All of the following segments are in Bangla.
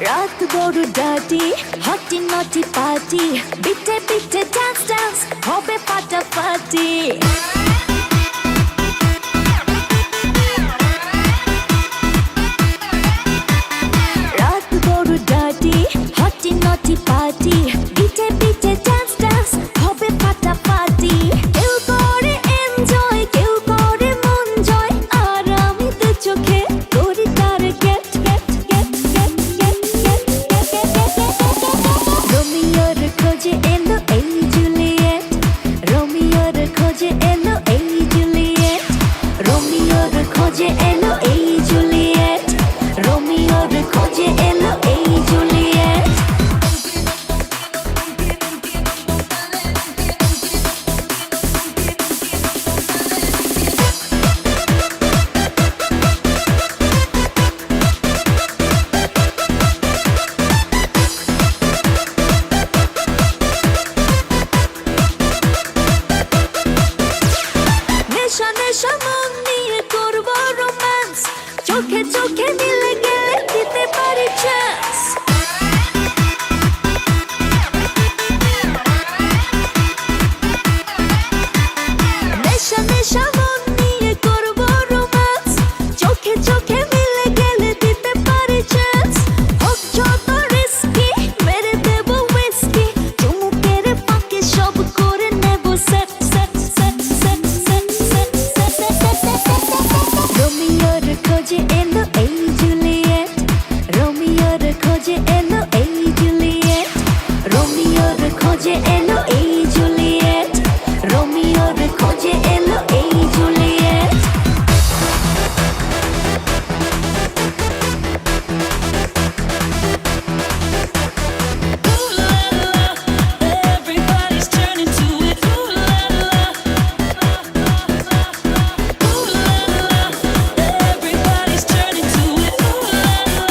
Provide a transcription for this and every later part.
রাত বড় ডার্টি হটি নটি পার্টি বিটে বিটে ডান্স ডান্স হবে ফাটাফাটি রাত বড় ডার্টি হটি নটি পার্টি বিটে বিটে ডান্স ডান্স হবে ফাটাফাটি কেউ করে এনজয় কেউ করে মন জয় আর আমি তো চোখে করি তার get get get get get get রোমিওর খোঁজে এলো এই জুলিয়েট রোমিওর খোঁজে এলো এই জুলিয়েট রোমিওর খোঁজে এলো এই জুলিয়েট রোমিওর খোঁজে এলো এই জুলিয়েট নেশা নেশা মন নিয়ে করবো রোম্যান্স চোখে চোখে মিলে গেলে দিতে পারি চান্স নেশা নেশা মন নিয়ে করবো রোম্যান্স চোখে চোখে মিলে গেলে দিতে পারি চান্স হোক যত রিস্কি মেরে দেবো উইস্কি চুমুকের ফাঁকে সব করে নেব set set set set set set set রোমিওর খোঁজে এলো এই জুলিয়েট রোমিওর খোঁজে এলো এই জুলিয়েট রোমিওর খোঁজে এলো এই জুলিয়েট রোমিওর খোঁজে এলো এই Juliet Everybody's turning to it. Ooh la la. Ooh la la. Everybody's turning to it. Ooh la la.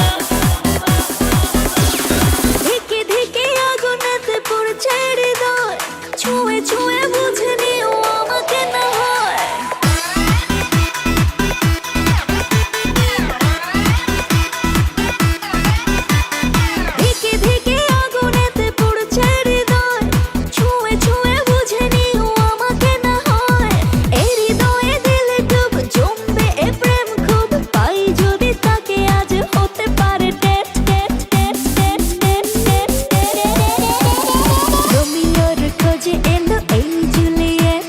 ধিকে ধিকে আগুনেতে পড়ছে হৃদয় ছুঁয়ে ছুঁয়ে বুঝে নিও আমাকে না হয় ধিকে ধিকে আগুনেতে পড়ছে হৃদয় ছুঁয়ে ছুঁয়ে বুঝে নিও আমাকে না হয় এই হৃদয়ে দিলে ডুব জমবে এ প্রেম খুব পাই যদি তাকে আজ হতে পারে date date date date date date রোমিওর খোঁজে এলো এই জুলিয়েট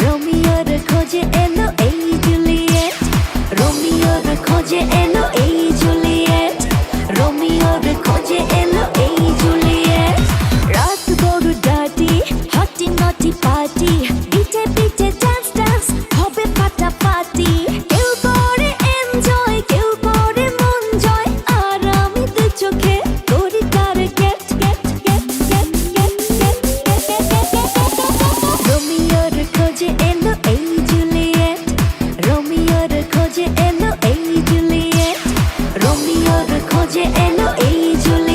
রোমিওর খোঁজে এলো এই জুলিয়েট রোমিওর খোঁজে এলো এই জুলিয়েট রোমিওর খোঁজে এলো এই জুলিয়েট রাত বড় ডার্টি হটি নটি পার্টি বিটে বিটে ডান্স ডান্স হবে ফাটাফাটি কেউ করে এনজয় কেউ করে মন জয় আর আমি তো চোখে করি তার get get get get get get রোমিওর খোঁজে এলো এই জুলিয়েট রোমিওর খোঁজে এলো এই জুলিয়েট রোমিওর খোঁজে এলো এই জুলিয়েট